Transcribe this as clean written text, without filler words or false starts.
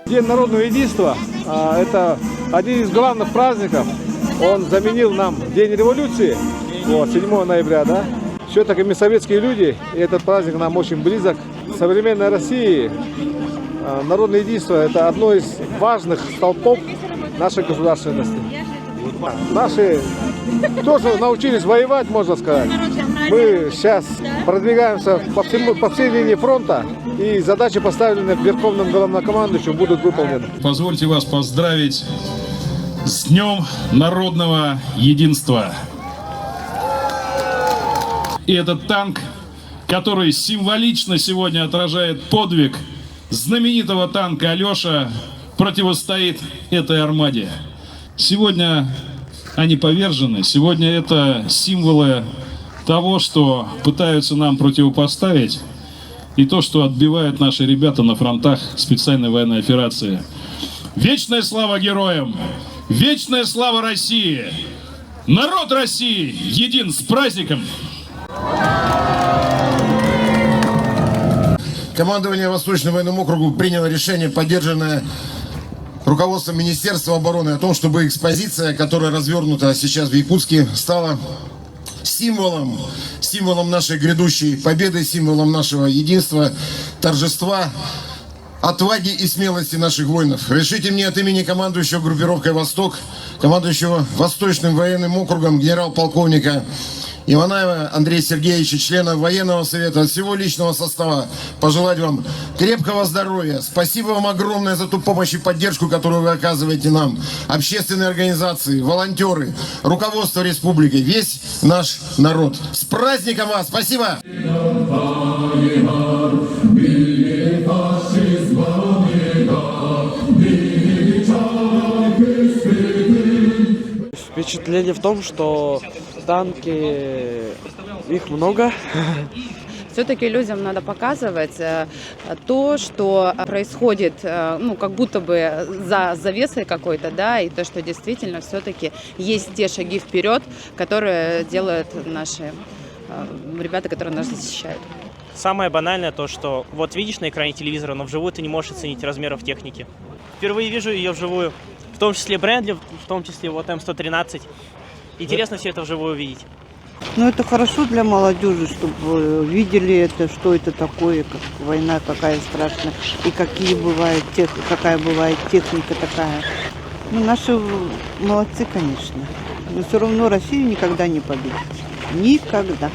День народного единства – это один из главных праздников. Он заменил нам День революции, 7 ноября, да? Все-таки мы советские люди, и этот праздник нам очень близок. В современной России народное единство – это одно из важных столпов нашей государственности. Наши тоже научились воевать, можно сказать. Мы сейчас продвигаемся по всей линии фронта, и задачи, поставленные Верховным Главнокомандующим, будут выполнены. Позвольте вас поздравить с Днем народного единства. И этот танк, который символично сегодня отражает подвиг знаменитого танка «Алеша», противостоит этой армаде. Сегодня они повержены, сегодня это символы того, что пытаются нам противопоставить, и то, что отбивают наши ребята на фронтах специальной военной операции. Вечная слава героям! Вечная слава России! Народ России един! С праздником! Командование Восточным военным округом приняло решение, поддержанное руководством Министерства обороны, о том, чтобы экспозиция, которая развернута сейчас в Якутске, стала символом нашей грядущей победы, символом нашего единства, торжества, отваги и смелости наших воинов. Решите мне от имени командующего группировкой «Восток», командующего Восточным военным округом генерал-полковника Иванаева Андрея Сергеевича, члена военного совета, от всего личного состава пожелать вам крепкого здоровья. Спасибо вам огромное за ту помощь и поддержку, которую вы оказываете нам. Общественные организации, волонтеры, руководство республики, весь наш народ. С праздником вас! Спасибо! Впечатление в том, что танки, их много. Все-таки людям надо показывать то, что происходит, как будто бы за завесой какой-то, да, и то, что действительно все-таки есть те шаги вперед, которые делают наши ребята, которые нас защищают. Самое банальное то, что вот видишь на экране телевизора, но вживую ты не можешь оценить размеров техники. Впервые вижу ее вживую, в том числе Брэдли, в том числе вот М113. Интересно все это вживую увидеть. Ну, это хорошо для молодежи, чтобы видели это, что это такое, как война какая страшная, и какая бывает техника такая. Ну, наши молодцы, конечно. Но все равно Россию никогда не победить. Никогда.